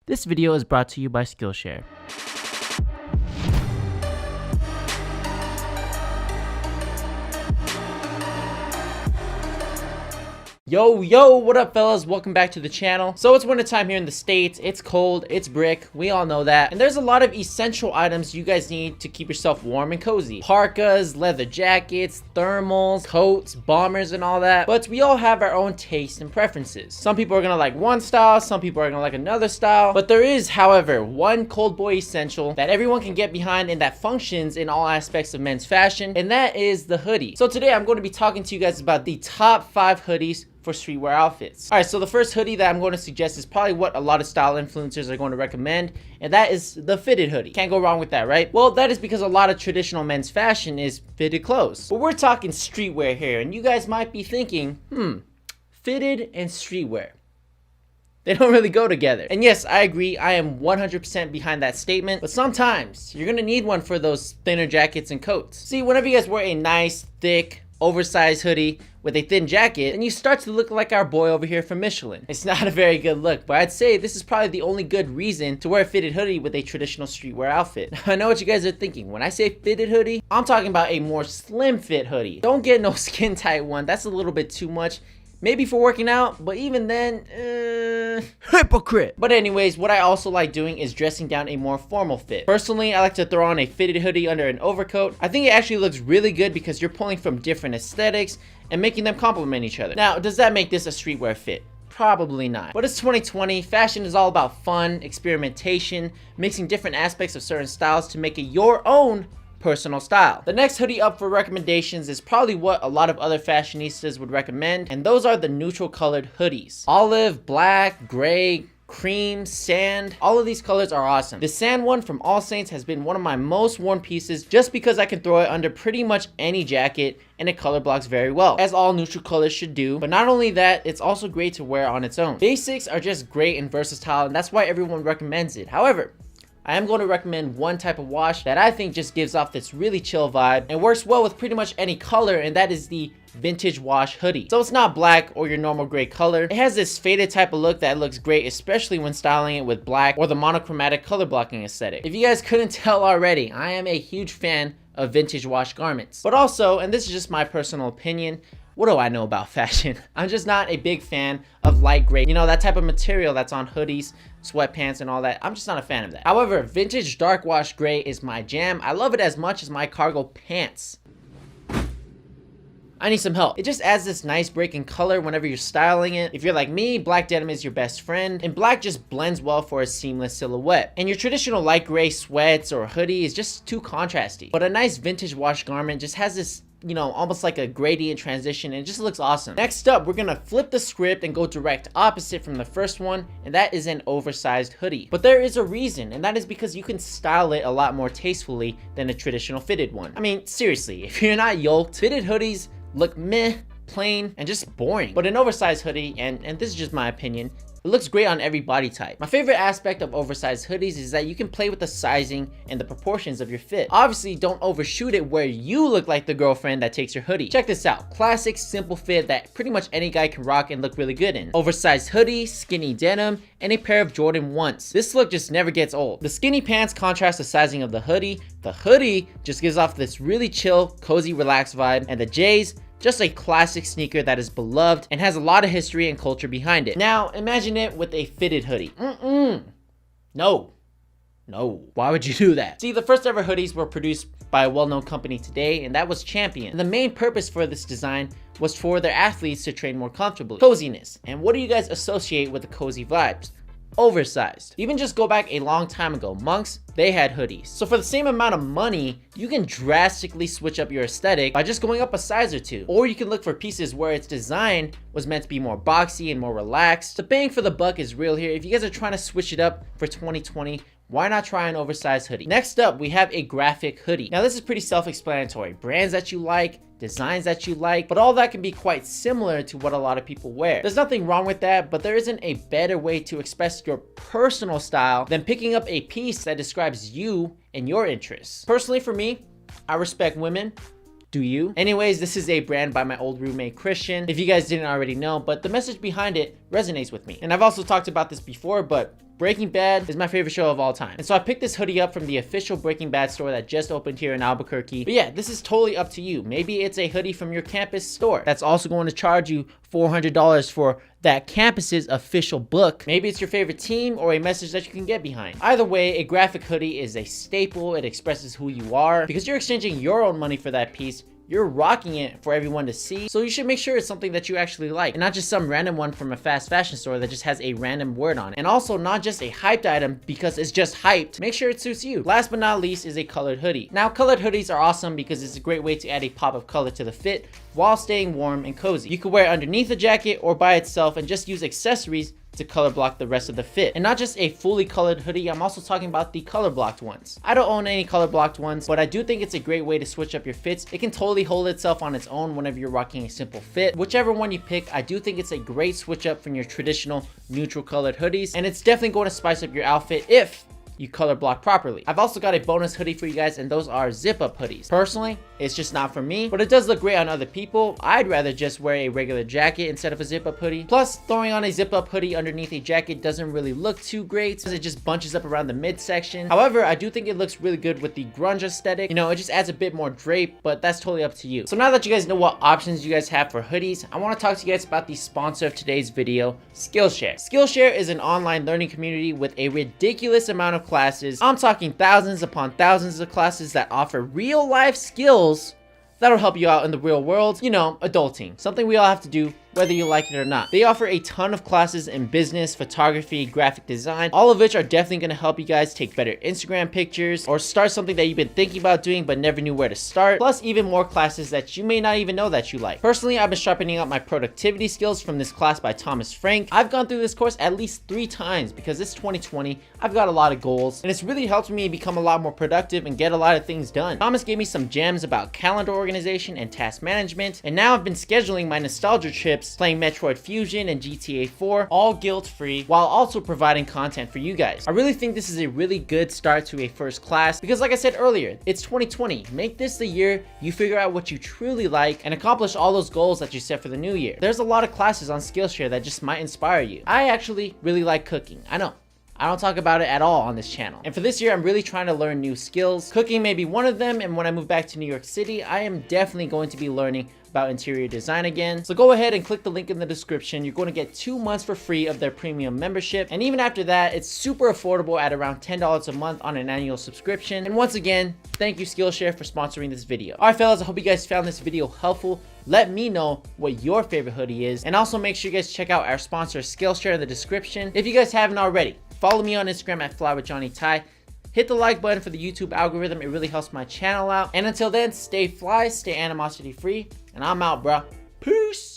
This video is brought to you by Skillshare. Yo, what up fellas? Welcome back to the channel. So it's winter time here in the States. It's cold, it's brick, we all know that. And there's a lot of essential items you guys need to keep yourself warm and cozy. Parkas, leather jackets, thermals, coats, bombers, and all that. But we all have our own taste and preferences. Some people are gonna like one style, some people are gonna like another style. But there is, however, one cold boy essential that everyone can get behind and that functions in all aspects of men's fashion, and that is the hoodie. So today I'm going to be talking to you guys about the top 5 hoodies for streetwear outfits. Alright, so the first hoodie that I'm going to suggest is probably what a lot of style influencers are going to recommend, and that is the fitted hoodie. Can't go wrong with that, right? Well, that is because a lot of traditional men's fashion is fitted clothes. But we're talking streetwear here, and you guys might be thinking, fitted and streetwear, they don't really go together. And yes, I agree, I am 100% behind that statement, but sometimes you're gonna need one for those thinner jackets and coats. See, whenever you guys wear a nice, thick, oversized hoodie with a thin jacket, and you start to look like our boy over here from Michelin. It's not a very good look, but I'd say this is probably the only good reason to wear a fitted hoodie with a traditional streetwear outfit. I know what you guys are thinking. When I say fitted hoodie, I'm talking about a more slim fit hoodie. Don't get no skin tight one. That's a little bit too much. Maybe for working out, but even then, hypocrite. But anyways, what I also like doing is dressing down a more formal fit. Personally, I like to throw on a fitted hoodie under an overcoat. I think it actually looks really good because you're pulling from different aesthetics and making them complement each other. Now, does that make this a streetwear fit? Probably not. But it's 2020, fashion is all about fun, experimentation, mixing different aspects of certain styles to make it your own personal style. The next hoodie up for recommendations is probably what a lot of other fashionistas would recommend, and those are the neutral colored hoodies. Olive, black, gray, cream, sand, all of these colors are awesome. The sand one from All Saints has been one of my most worn pieces just because I can throw it under pretty much any jacket and it color blocks very well, as all neutral colors should do. But not only that, it's also great to wear on its own. Basics are just great and versatile, and that's why everyone recommends it. However, I am going to recommend one type of wash that I think just gives off this really chill vibe and works well with pretty much any color, and that is the vintage wash hoodie. So it's not black or your normal gray color. It has this faded type of look that looks great, especially when styling it with black or the monochromatic color blocking aesthetic. If you guys couldn't tell already, I am a huge fan of vintage wash garments. But also, and this is just my personal opinion, what do I know about fashion? I'm just not a big fan of light gray. You know, that type of material that's on hoodies, sweatpants, and all that. I'm just not a fan of that. However, vintage dark wash gray is my jam. I love it as much as my cargo pants. I need some help. It just adds this nice break in color whenever you're styling it. If you're like me, black denim is your best friend, and black just blends well for a seamless silhouette. And your traditional light gray sweats or hoodie is just too contrasty. But a nice vintage wash garment just has this, you know, almost like a gradient transition, and it just looks awesome. Next up, we're gonna flip the script and go direct opposite from the first one, and that is an oversized hoodie. But there is a reason, and that is because you can style it a lot more tastefully than a traditional fitted one. I mean, seriously, if you're not yoked, fitted hoodies look meh, plain, and just boring. But an oversized hoodie, and this is just my opinion, it looks great on every body type. My favorite aspect of oversized hoodies is that you can play with the sizing and the proportions of your fit. Obviously, don't overshoot it where you look like the girlfriend that takes your hoodie. Check this out. Classic, simple fit that pretty much any guy can rock and look really good in. Oversized hoodie, skinny denim, and a pair of Jordan 1s. This look just never gets old. The skinny pants contrast the sizing of the hoodie. The hoodie just gives off this really chill, cozy, relaxed vibe. And the J's, just a classic sneaker that is beloved and has a lot of history and culture behind it. Now, imagine it with a fitted hoodie. No. Why would you do that? See, the first ever hoodies were produced by a well-known company today, and that was Champion. And the main purpose for this design was for their athletes to train more comfortably. Coziness. And what do you guys associate with the cozy vibes? Oversized. Even just go back a long time ago, monks, they had hoodies. So for the same amount of money, you can drastically switch up your aesthetic by just going up a size or two. Or you can look for pieces where its design was meant to be more boxy and more relaxed. The bang for the buck is real here. If you guys are trying to switch it up for 2020, why not try an oversized hoodie? Next up, we have a graphic hoodie. Now this is pretty self-explanatory. Brands that you like, designs that you like, but all that can be quite similar to what a lot of people wear. There's nothing wrong with that, but there isn't a better way to express your personal style than picking up a piece that describes you and your interests. Personally for me, I respect women. Do you? Anyways, this is a brand by my old roommate Christian, if you guys didn't already know, but the message behind it resonates with me. And I've also talked about this before, but Breaking Bad is my favorite show of all time. And so I picked this hoodie up from the official Breaking Bad store that just opened here in Albuquerque. But yeah, this is totally up to you. Maybe it's a hoodie from your campus store that's also going to charge you $400 for that campus's official book. Maybe it's your favorite team or a message that you can get behind. Either way, a graphic hoodie is a staple. It expresses who you are because you're exchanging your own money for that piece. You're rocking it for everyone to see, so you should make sure it's something that you actually like and not just some random one from a fast fashion store that just has a random word on it. And also not just a hyped item because it's just hyped. Make sure it suits you. Last but not least is a colored hoodie. Now, colored hoodies are awesome because it's a great way to add a pop of color to the fit while staying warm and cozy. You could wear it underneath a jacket or by itself and just use accessories to color block the rest of the fit. And not just a fully colored hoodie, I'm also talking about the color blocked ones. I don't own any color blocked ones, but I do think it's a great way to switch up your fits. It can totally hold itself on its own whenever you're rocking a simple fit. Whichever one you pick, I do think it's a great switch up from your traditional neutral colored hoodies, and it's definitely going to spice up your outfit if you color block properly. I've also got a bonus hoodie for you guys, and those are zip up hoodies. Personally, it's just not for me, but it does look great on other people. I'd rather just wear a regular jacket instead of a zip up hoodie. Plus, throwing on a zip up hoodie underneath a jacket doesn't really look too great because it just bunches up around the midsection. However, I do think it looks really good with the grunge aesthetic. You know, it just adds a bit more drape, but that's totally up to you. So now that you guys know what options you guys have for hoodies, I want to talk to you guys about the sponsor of today's video, Skillshare. Skillshare is an online learning community with a ridiculous amount of classes. I'm talking thousands upon thousands of classes that offer real life skills that'll help you out in the real world. You know, adulting. Something we all have to do whether you like it or not. They offer a ton of classes in business, photography, graphic design, all of which are definitely going to help you guys take better Instagram pictures or start something that you've been thinking about doing but never knew where to start. Plus even more classes that you may not even know that you like. Personally, I've been sharpening up my productivity skills from this class by Thomas Frank. I've gone through this course at least 3 times because it's 2020. I've got a lot of goals and it's really helped me become a lot more productive and get a lot of things done. Thomas gave me some gems about calendar organization and task management, and now I've been scheduling my nostalgia trips playing Metroid Fusion and GTA 4, all guilt-free, while also providing content for you guys. I really think this is a really good start to a first class because like I said earlier, it's 2020. Make this the year you figure out what you truly like and accomplish all those goals that you set for the new year. There's a lot of classes on Skillshare that just might inspire you. I actually really like cooking. I know. I don't talk about it at all on this channel. And for this year, I'm really trying to learn new skills. Cooking may be one of them, and when I move back to New York City, I am definitely going to be learning about interior design again. So go ahead and click the link in the description. You're going to get 2 months for free of their premium membership. And even after that, it's super affordable at around $10 a month on an annual subscription. And once again, thank you Skillshare for sponsoring this video. All right, fellas, I hope you guys found this video helpful. Let me know what your favorite hoodie is. And also make sure you guys check out our sponsor Skillshare in the description if you guys haven't already. Follow me on Instagram at FlyWithJohnnyTy. Hit the like button for the YouTube algorithm. It really helps my channel out. And until then, stay fly, stay animosity free, and I'm out, bro. Peace.